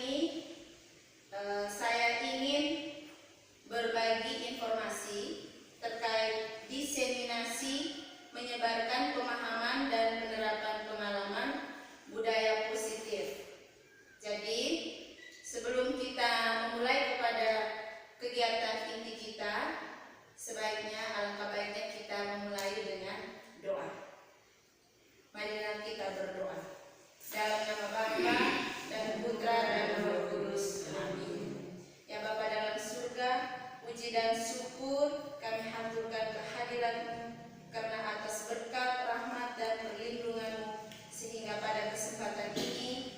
ini saya ingin berbagi informasi terkait diseminasi menyebarkan pemahaman dan penerapan pengalaman budaya positif. Jadi, sebelum kita memulai kepada kegiatan inti kita, sebaiknya alangkah baiknya kita memulai dengan doa. Marilah kita berdoa. Dalam nama Bapa dan Putra dan Roh Kudus. Amin. Ya Bapa dalam surga, puji dan syukur kami haturkan kehadiran-Mu karena atas berkat, rahmat dan perlindungan-Mu sehingga pada kesempatan ini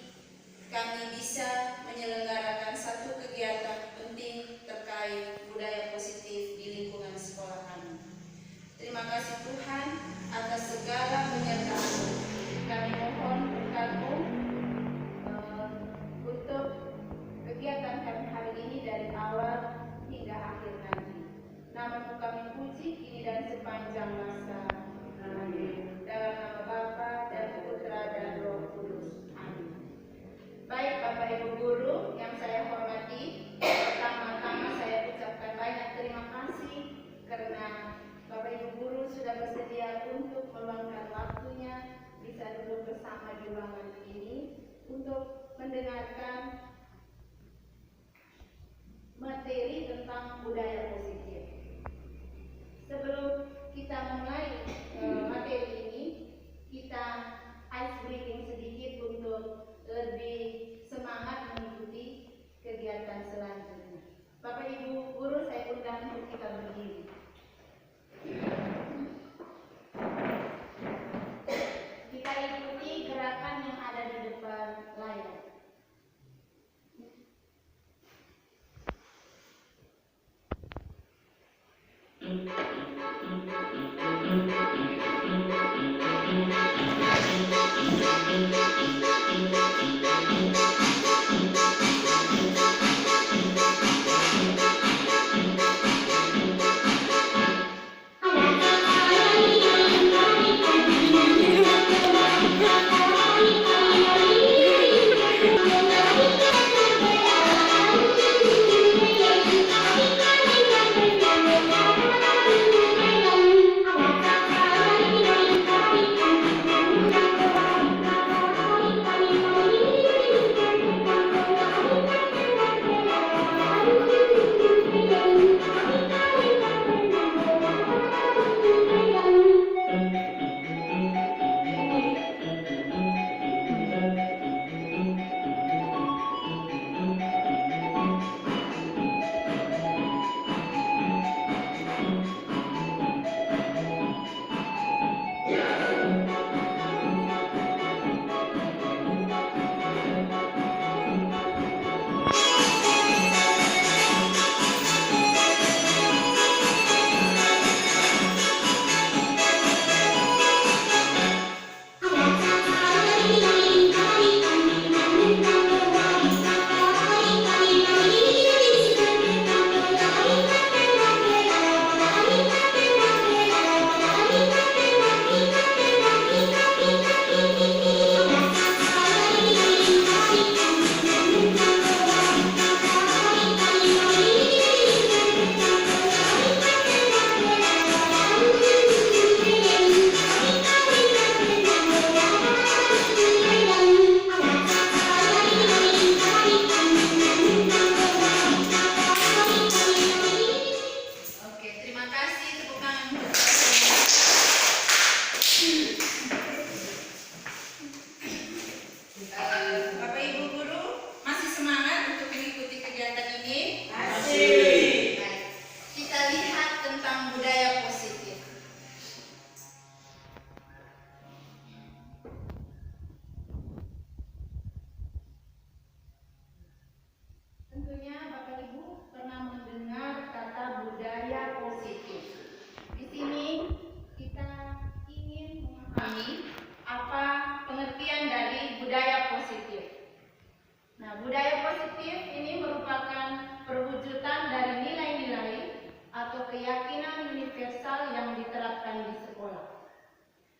kami bisa menyelenggarakan satu kegiatan penting terkait budaya positif di lingkungan sekolah kami. Terima kasih Tuhan atas segala penyertaan-Mu. Kami mohon berkat-Mu untuk kegiatan kami hari ini dari awal hingga akhir nanti. Nama-Mu kami puji kini dan sepanjang masa. Amin. Dalam nama Bapa dan Putra dan Roh Kudus. Amin. Baik Bapak Ibu Guru yang saya hormati, pertama-tama saya ucapkan banyak terima kasih karena Bapak Ibu Guru sudah bersedia untuk meluangkan waktunya bisa duduk bersama di ruangan ini untuk mendengarkan materi tentang budaya positif. Sebelum kita mulai materi ini, kita ice breaking sedikit untuk lebih semangat mengikuti kegiatan selanjutnya. Bapak Ibu Guru, saya undang untuk kita berdiri. Kita ikuti gerakan yang ada di depan layar.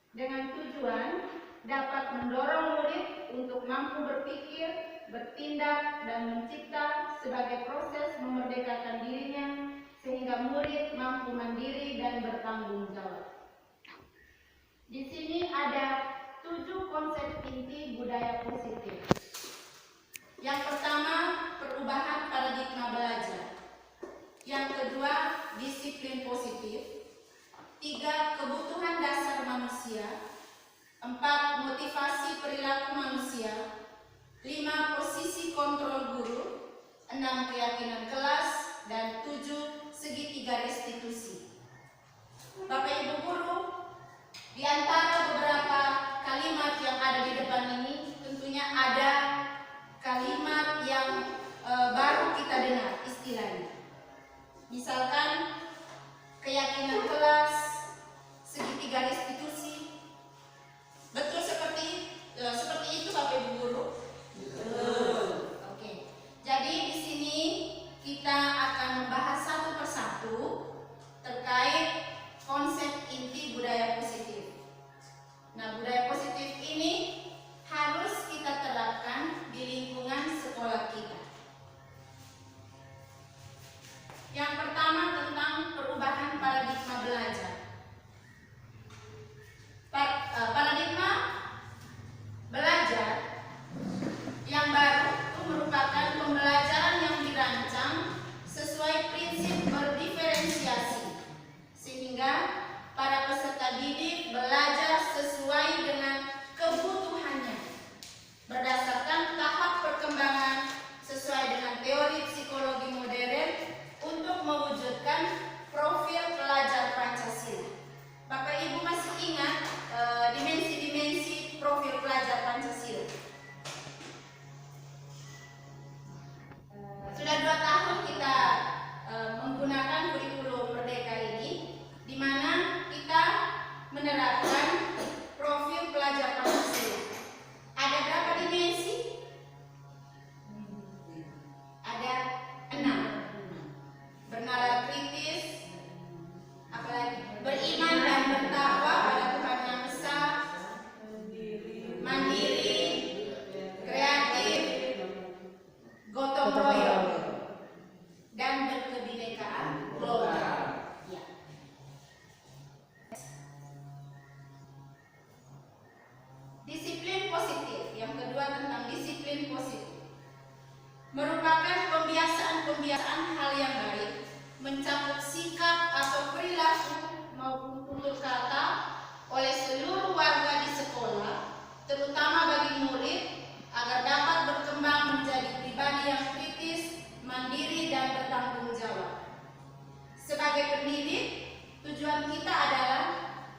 Dengan tujuan dapat mendorong murid untuk mampu berpikir bertindak, dan mencipta sebagai proses memerdekakan dirinya sehingga murid mampu mandiri dan bertanggung jawab. Di sini ada 7 konsep inti budaya positif. Yang pertama, perubahan paradigma belajar. Yang kedua, disiplin positif. 3, kebutuhan dasar manusia. 4, motivasi perilaku manusia. 5, posisi kontrol guru. 6, keyakinan kelas. Dan 7, segitiga restitusi. Bapak Ibu guru, di antara beberapa kalimat yang ada di depan ini, tentunya ada kalimat yang baru kita dengar istilahnya. Misalkan keyakinan kelas, segitiga restitusi. Betul seperti itu Bapak Ibu guru? Betul. Oke. Jadi di sini kita akan membahas satu persatu terkait konsep inti budaya positif. Nah, budaya positif ini harus kita terapkan di lingkungan sekolah kita. Yang pertama tentang perubahan paradigma belajar. Paradigma belajar yang baru itu merupakan pembelajaran yang dirancang sesuai prinsip berdiferensiasi, sehingga para peserta didik belajar sesuai dengan kebutuhannya berdasarkan tahap perkembangan sesuai dengan teori psikologi modern untuk mewujudkan profil pelajar Pancasila. Bapak Ibu masih ingat dimensi-dimensi profil pelajar Pancasila? Sudah 2 tahun kita menggunakan kurikulum Merdeka ini, di mana kita menerapkan profil pelajar Pancasila. Ada berapa dimensi? Ada 6. Bernalar kritis, apalagi beriman dan bertakwa pada Tuhan Yang Esa, mandiri, kreatif, gotong royong, dan berkebinekaan global. Ya. Disiplin positif. Yang kedua tentang disiplin positif. Merupakan pembiasaan hal yang baik, mencakup sikap atau perilaku maupun tutur kata oleh seluruh warga di sekolah, terutama bagi murid, agar dapat berkembang menjadi pribadi yang kritis, mandiri, dan bertanggung jawab. Sebagai pendidik, tujuan kita adalah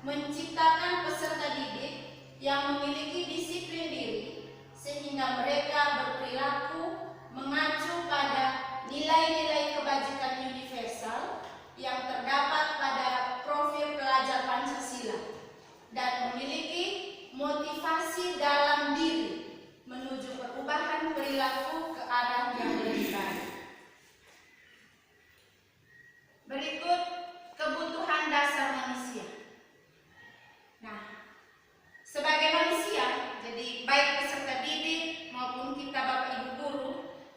menciptakan peserta didik yang memiliki disiplin diri, sehingga mereka berperilaku mengacu pada nilai-nilai kebajikan universal yang terdapat pada profil pelajar Pancasila dan memiliki motivasi dalam diri menuju perubahan perilaku ke arah yang lebih baik. Berikut kebutuhan dasar manusia. Nah, sebagai manusia, jadi baik peserta didik maupun kita Bapak Ibu guru,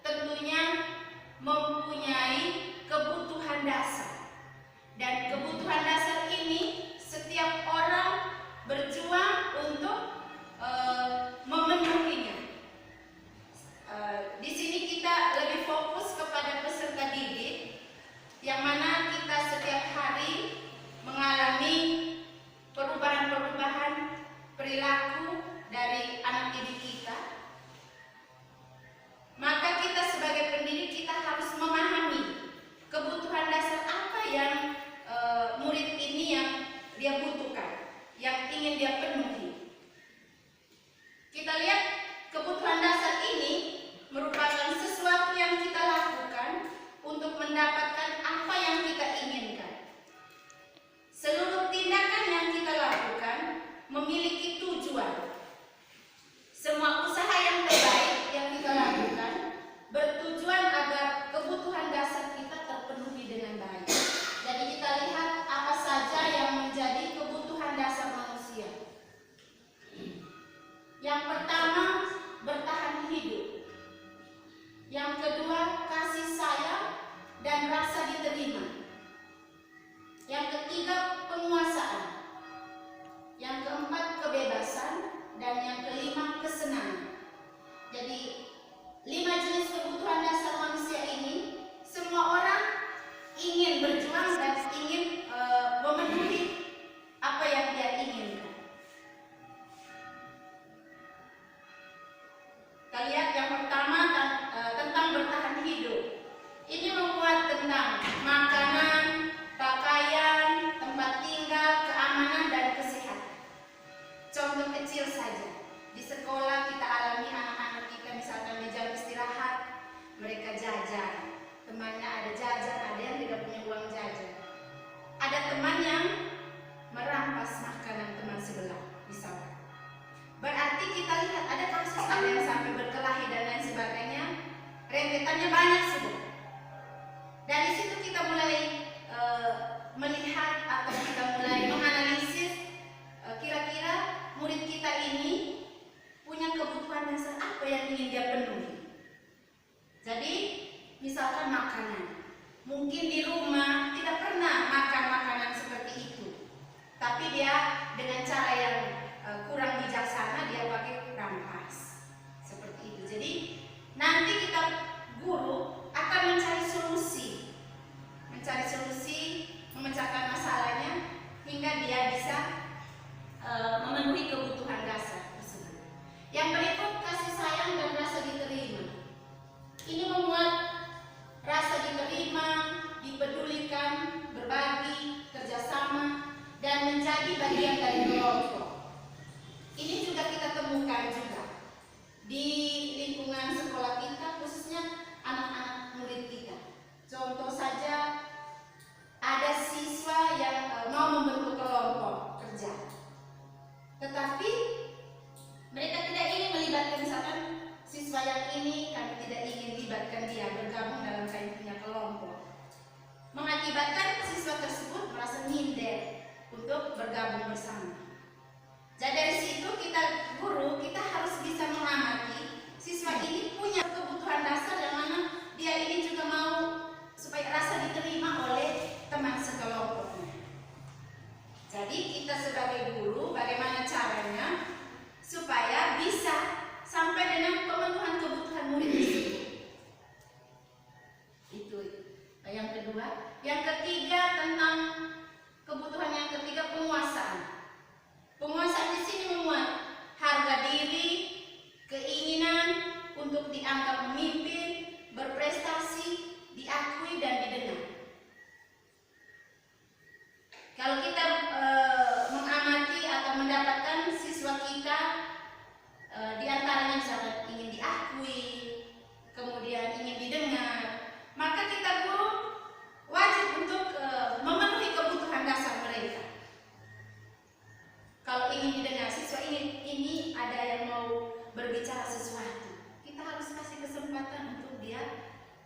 tentunya mempunyai kebutuhan dasar. Dan kebutuhan dasar ini setiap orang berjuang untuk memenuhinya. Di sini kita Yang kedua, kasih sayang dan rasa diterima. Yang ketiga, penguasaan. Yang keempat, kebebasan. Dan yang kelima, kesenangan. Jadi 5 jenis kebutuhan dasar manusia ini, semua orang ingin berjuang dan ingin memenuhi apa yang dia inginkan. Kita lihat yang pertama tentang bertahan hidup. Ini memuat tentang makanan, pakaian, tempat tinggal, keamanan, dan kesehatan. Contoh kecil saja, di sekolah kita alami anak-anak kita misalkan di jam istirahat, mereka jajan. Temannya ada jajan, ada yang tidak punya uang jajan. Ada teman yang merampas makanan teman sebelah, misalkan. Berarti kita lihat ada kasus ada yang sampai berkelahi dan lain sebagainya. Rentetannya banyak sudah. Dari situ kita mulai melihat atau kita mulai menganalisis kira-kira murid kita ini punya kebutuhan dasar apa yang ingin dia penuhi. Jadi misalkan makanan, mungkin di rumah tidak pernah makan makanan seperti itu, tapi dia dengan cara yang kurang bijaksana dia pakai rampas seperti itu. Jadi nanti kita guru akan mencari solusi, memecahkan masalahnya hingga dia bisa memenuhi kebutuhan dasar tersebut. Yang berikut, kasih sayang dan rasa diterima. Ini memuat rasa diterima, dipedulikan, berbagi, kerjasama, dan menjadi bagian dari kelompok. Ini juga kita temukan juga di lingkungan sekolah kita, khususnya anak-anak murid kita. Contoh saja, ada siswa yang mau membentuk kelompok kerja, tetapi mereka tidak ingin melibatkan, misalkan siswa yang ini kami tidak ingin libatkan dia bergabung dalam kami punya kelompok, mengakibatkan siswa tersebut merasa minder untuk bergabung bersama. Jadi dari situ kita guru, kita harus bisa mengamati siswa ini punya kebutuhan dasar yang mana dia ini juga mau supaya rasa diterima oleh teman sekelompoknya. Jadi kita sebagai guru bagaimana caranya supaya bisa sampai dengan pemenuhan kebutuhan murid tersebut. Itu yang kedua. Yang ketiga, tentang kebutuhan yang ketiga, penguasaan. Penguasaan di sini memuat harga diri, keinginan untuk dianggap memimpin, berprestasi, diakui dan didengar. Kalau kita mengamati atau mendapatkan siswa kita di antaranya misalnya ingin diakui, kemudian ingin didengar, maka kita guru wajib untuk memenuhi kebutuhan dasar mereka. Kalau ingin didengar, siswa ini ada yang mau berbicara sesuatu, kita harus kasih kesempatan untuk dia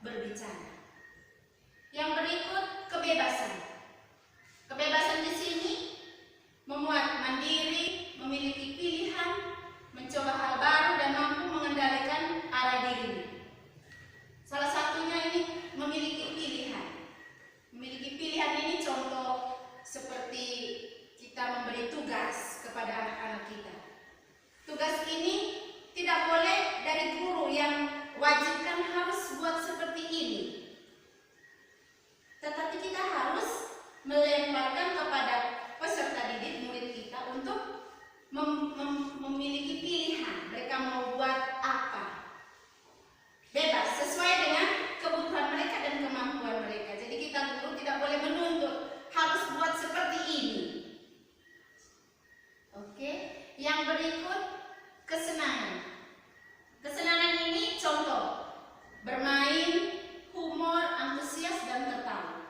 berbicara. Yang berikut, kebebasan. Kebebasan di sini memuat mandiri, memiliki pilihan, mencoba hal baru dan mampu mengendalikan arah diri. Salah satunya ini memiliki pilihan. Memiliki pilihan ini contoh seperti kita memberi tugas kepada anak-anak kita. Tugas ini tidak boleh dari guru yang wajibkan harus buat seperti ini, tetapi kita harus melemparkan kepada peserta didik murid kita untuk memiliki pilihan. Mereka mau buat apa? Bebas, sesuai dengan kebutuhan mereka dan kemampuan mereka. Jadi kita guru tidak boleh menuntut harus buat seperti ini. Oke, yang berikut, kesenangan. Kesenangan ini contoh bermain, humor, antusias, dan tertawa.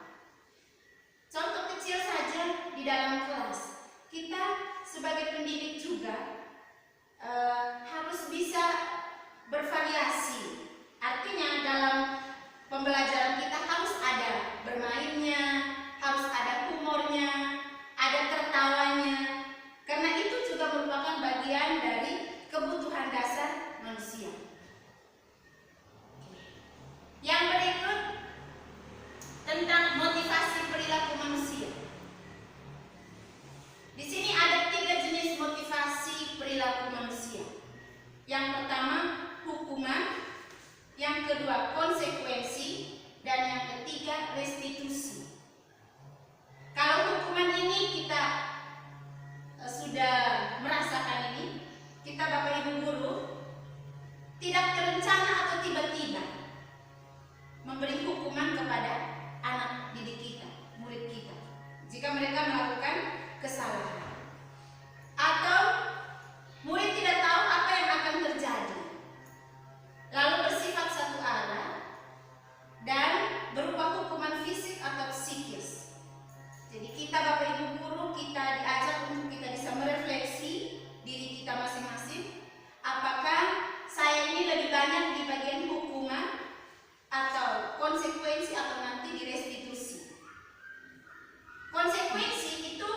Contoh kecil saja di dalam kelas, kita sebagai pendidik juga harus bisa bervariasi. Artinya dalam pembelajaran kita harus ada bermainnya, harus ada humornya, ada tertawanya, karena itu juga merupakan bagian dari kebutuhan dasar manusia. memberi hukuman kepada anak didik kita, murid kita, jika mereka melakukan kesalahan. Atau murid tidak tahu apa yang akan terjadi, lalu bersifat satu arah dan berupa hukuman fisik atau psikis. Jadi kita Bapak Ibu guru, kita diajak untuk kita bisa merefleksi diri kita masing-masing. Apakah saya ini lebih banyak di bagian hukuman atau konsekuensi atau nanti di restitusi? Konsekuensi itu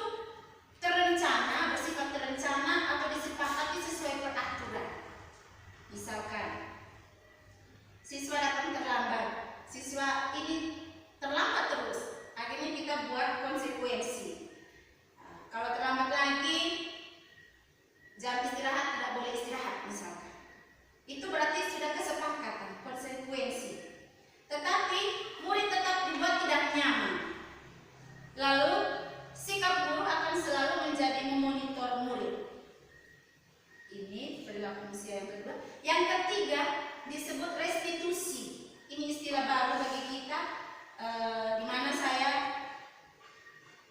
terencana, bersifat terencana atau disepakati sesuai peraturan. Misalkan siswa datang terlambat, siswa ini terlambat terus, akhirnya kita buat konsekuensi. Kalau terlambat lagi, jam istirahat tidak boleh istirahat misalkan. Itu berarti sudah kesepakatan, konsekuensi. Tetapi murid tetap dibuat tidak nyaman. Lalu sikap guru akan selalu menjadi memonitor murid. Ini perilaku manusia yang kedua. Yang ketiga disebut restitusi. Ini istilah baru bagi kita, di mana saya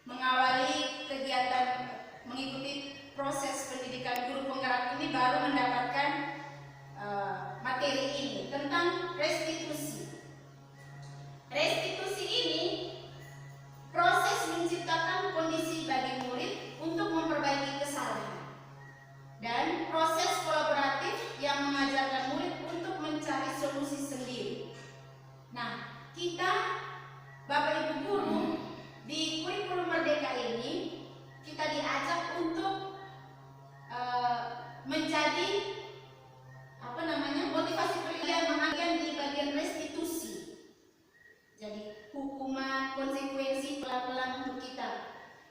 mengawali kegiatan mengikuti proses pendidikan guru penggerak ini baru mendapatkan materi ini tentang restitusi. Restitusi ini proses menciptakan kondisi bagi murid untuk memperbaiki kesalahan dan proses kolaboratif yang mengajarkan murid untuk mencari solusi sendiri. Nah, kita Bapak Ibu guru di kurikulum Merdeka ini kita diajak untuk menjadi motivasi bagian di bagian restitusi. Jadi hukuman, konsekuensi pelan-pelan untuk kita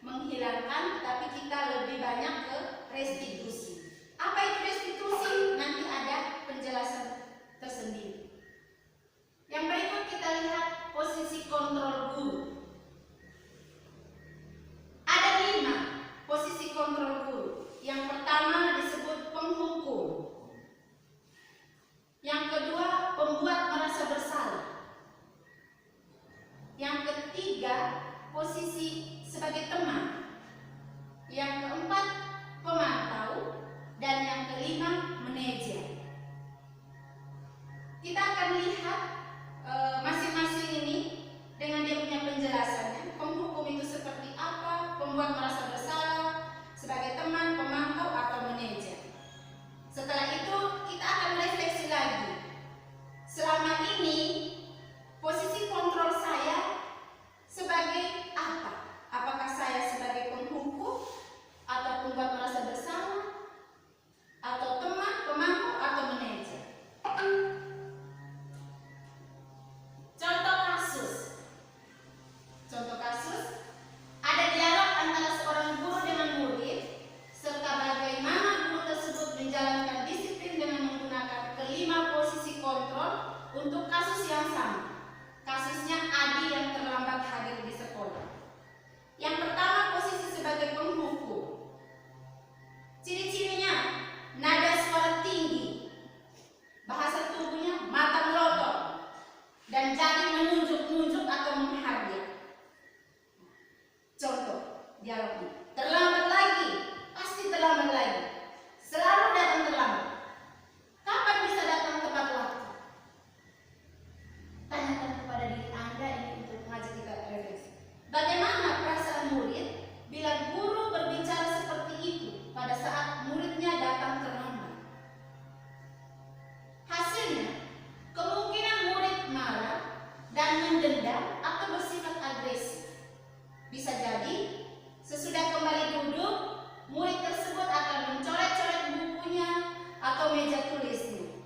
menghilangkan, tapi kita lebih banyak ke restitusi. Apa itu restitusi? Nanti ada penjelasan tersendiri. Yang berikut kita lihat posisi kontrol guru. Ada 5 posisi kontrol guru. Yang pertama disebut penghukum. Yang kedua, pembuat merasa bersalah. Yang ketiga, posisi sebagai teman. Yang keempat, pemantau. Dan yang kelima, manajer. Kita akan lihat masing-masing ini dengan dia punya penjelasannya. Penghukum itu seperti apa, pembuat merasa bersalah, sebagai teman, pemantau, atau manajer. Setelah itu kita akan refleksi lagi. Selama ini posisi kontrol saya sebagai apa? Apakah saya sebagai penghukum atau pembuat merasa bersalah, atau teman, pemantau, atau manajer? Contoh kasus, ada dialog antara seorang guru dengan murid, serta bagaimana guru tersebut menjalankan disiplin dengan menggunakan kelima posisi kontrol untuk kasus yang sama. Kasusnya Adi yang terlambat hadir di sekolah. Yang pertama, posisi sebagai penghukum. Ciri-cirinya, nada suara tinggi, bahasa tubuhnya mata melotot, dan jari menunjuk-nunjuk atau menghardik. Contoh dialognya, terlambat lagi, pasti terlambat lagi, selalu datang terlambat. Kapan bisa datang tepat waktu? Tanyakan kepada diri Anda ini untuk mengajak kita refleksi. Bagaimana perasaan murid bila guru berbicara seperti itu pada saat muridnya datang terlambat? Hasilnya, kemungkinan murid marah dan mendendam atau bersifat agresif. Bisa jadi sesudah kembali duduk, murid tersebut akan mencoret-coret bukunya atau meja tulisnya.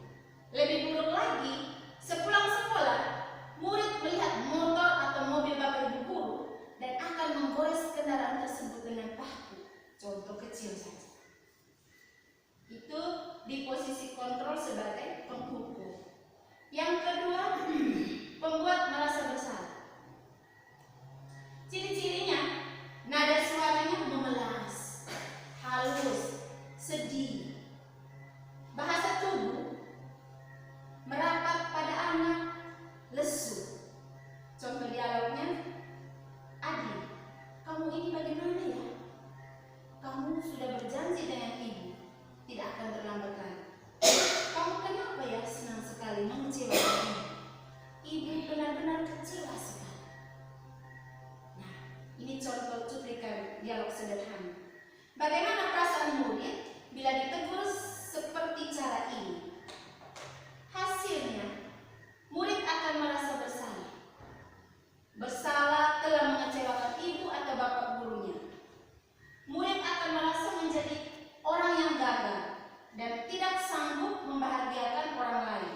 Lebih buruk lagi, sepulang sekolah, murid melihat motor atau mobil Bapak Ibu guru dan akan menggores kendaraan tersebut dengan paku. Contoh kecil saja. Itu di posisi kontrol sebagai penghukum. Yang kedua, pembuat merasa bersalah. kecewa sekali. Nah, ini contoh cuplikan dialog sederhana. Bagaimana perasaan murid bila ditegur seperti cara ini? Hasilnya, murid akan merasa bersalah. Bersalah telah mengecewakan ibu atau bapak gurunya. Murid akan merasa menjadi orang yang gagal dan tidak sanggup membahagiakan orang lain.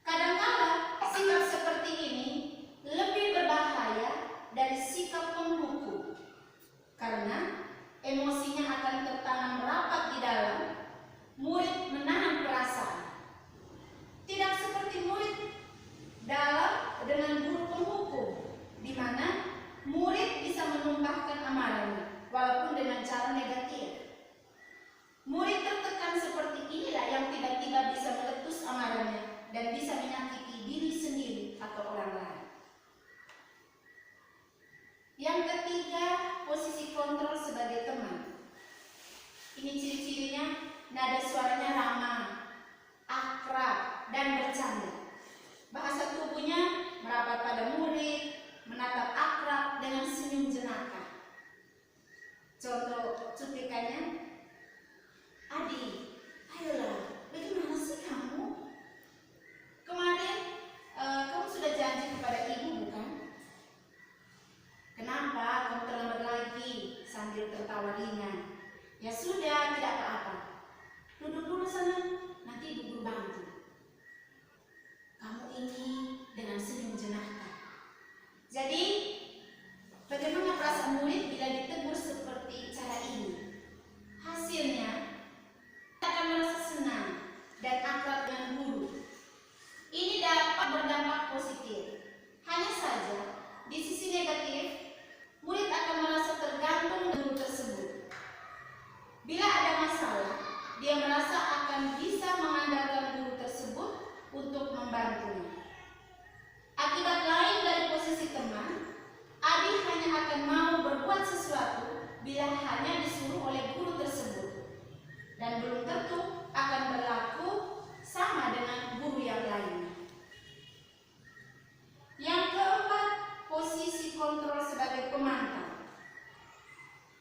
Kadang-kala sikap seperti ini lebih berbahaya dari sikap penghukum, karena emosinya akan tertanam rapat di dalam. Murid menahan perasaan. Tidak seperti murid dengan guru penghukum, di mana murid bisa menumpahkan amarahnya walaupun dengan cara negatif. Murid tertekan seperti inilah yang tiba-tiba bisa meletus amarahnya dan bisa menyakiti diri sendiri atau orang lain. Yang ketiga, posisi kontrol sebagai teman. Ini ciri-cirinya: nada suaranya ramah, akrab, dan bercanda. Bahasa tubuhnya merapat pada murid, menatap akrab dengan senyum jenaka. Contoh cuplikannya: "Adi, ayolah, bagaimana sih kamu? Kemarin kamu sudah janji kepada ibu, bukan? Kenapa kamu terlambat lagi?" sambil tertawa ringan. "Ya sudah, tidak apa-apa. Duduk dulu sana, nanti ibu guru bantu." Kamu ini dengan senyum jenaka. Jadi, bagaimana perasaan murid bila ditegur seperti cara ini? Hasilnya, akan merasa senang dan akrab dengan guru. Ini dapat berdampak positif. Hanya saja, di sisi negatif, murid akan merasa tergantung dengan guru tersebut. Bila ada masalah, dia merasa akan bisa mengandalkan guru tersebut untuk membantunya. Akibat lain dari posisi teman, Adi hanya akan mau berbuat sesuatu bila hanya disuruh oleh guru tersebut, dan belum tentu akan berlaku sama dengan guru yang lainnya. Yang keempat, posisi kontrol sebagai pemantau.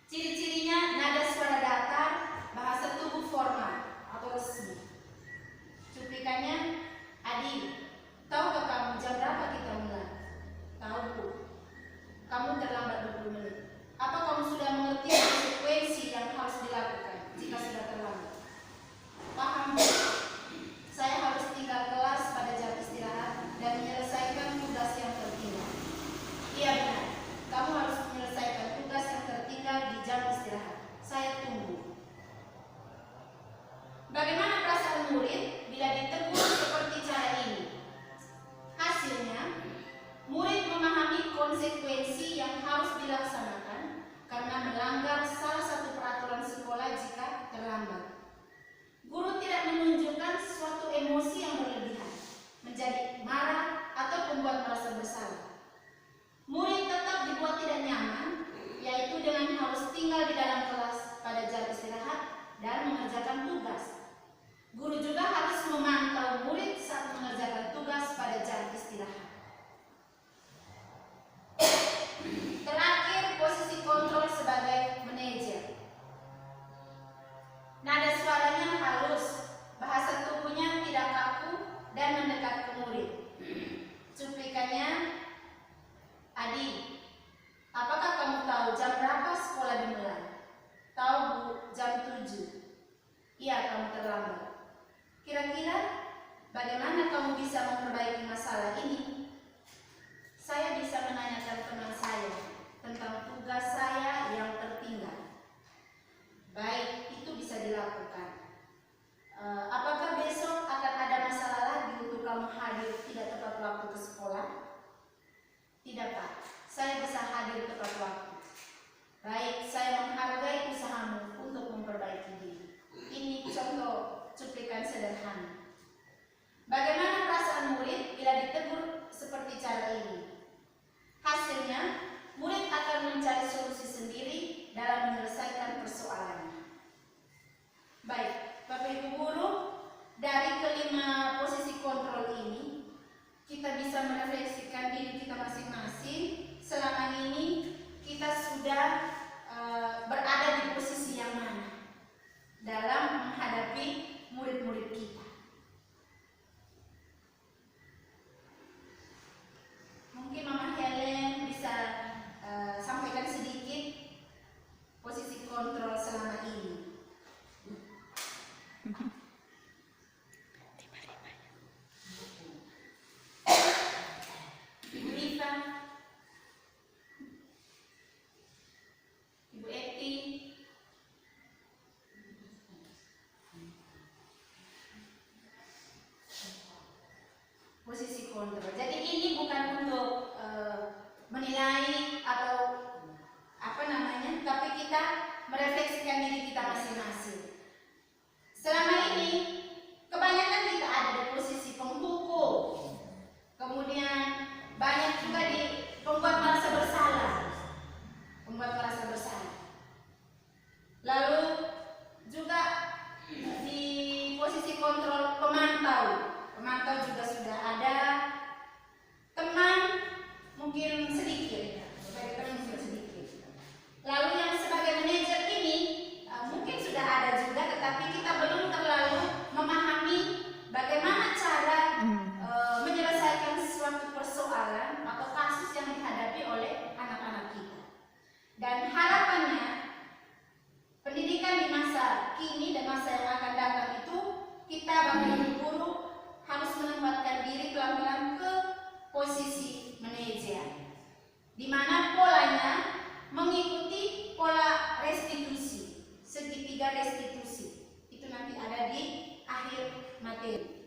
Ciri-cirinya nada suara datar, bahasa tubuh formal atau resmi. Cuplikannya: "Adi, tahukah kamu jam berapa kita mulai?" "Tahu, Bu." "Kamu terlambat 20 menit. Apa kamu sudah mengerti konsekuensi yang harus dilakukan jika sudah terlambat?" "Paham, Bu. Saya harus tinggal kelas pada jam istirahat dan menyelesaikan tugas yang tertinggal." "Iya benar, kamu harus menyelesaikan tugas yang tertinggal di jam istirahat. Saya tunggu." Bagaimana perasaan murid bila ditegur seperti cara ini? Hasilnya, murid memahami konsekuensi yang harus dilaksanakan karena melanggar salah satu peraturan sekolah jika terlambat. Guru tidak menunjukkan suatu emosi yang berlebihan, menjadi marah atau membuat merasa bersalah. Murid tetap dibuat tidak nyaman, yaitu dengan harus tinggal di dalam kelas pada jam istirahat dan mengerjakan tugas. Guru juga harus memantau murid saat mengerjakan tugas pada jam istirahat. Terakhir, posisi kontrol sebagai manajer. Nada suaranya halus, bahasa tubuhnya tidak kaku dan mendekat ke murid. Cuplikannya: "Adi, apakah kamu tahu jam berapa sekolah dimulai?" "Tahu, Bu, jam 7. "Iya, kamu terlambat. Kira-kira bagaimana kamu bisa memperbaiki masalah ini?" "Saya bisa menanyakan teman saya tentang tugas saya yang tertinggal." "Baik, itu bisa dilakukan. Apakah besok akan ada masalah lagi untuk kamu hadir tidak tepat waktu ke sekolah?" "Tidak, Pak. Saya bisa hadir tepat waktu." "Baik, saya menghargai usahamu untuk memperbaiki diri." Ini contoh cuplikan sederhana. Bagaimana perasaan murid bila ditegur seperti cara ini? Hasilnya, murid akan mencari solusi sendiri dalam menyelesaikan persoalannya. Baik, Bapak Ibu Guru, dari kelima posisi kontrol ini, kita bisa merefleksikan selama ini kita sudah berada di posisi yang mana dalam menghadapi murid-murid kita. Mungkin Mama Helen bisa sampaikan sedikit posisi kontrol selama ini. Ibu Rita, Ibu Eti, posisi kontrol. Jadi ini bukan untuk menilai atau apa namanya, tapi kita merefleksikan diri kita masing-masing. Selama ini kebanyakan kita ada di posisi penghukum, kemudian banyak juga di pembuat merasa bersalah, lalu juga di posisi kontrol pemantau juga sudah ada, teman mungkin sedikit, lalu yang sebagai manajer ini mungkin sudah ada juga, tetapi kita belum terlalu memahami bagaimana cara menyelesaikan suatu persoalan atau kasus yang dihadapi oleh anak-anak kita. Dan harapannya pendidikan di masa kini dan masa yang akan datang itu, kita bagi guru harus menempatkan diri pelan-pelan ke posisi manajer, di mana polanya mengikuti pola restitusi, segitiga restitusi. Itu nanti ada di akhir materi.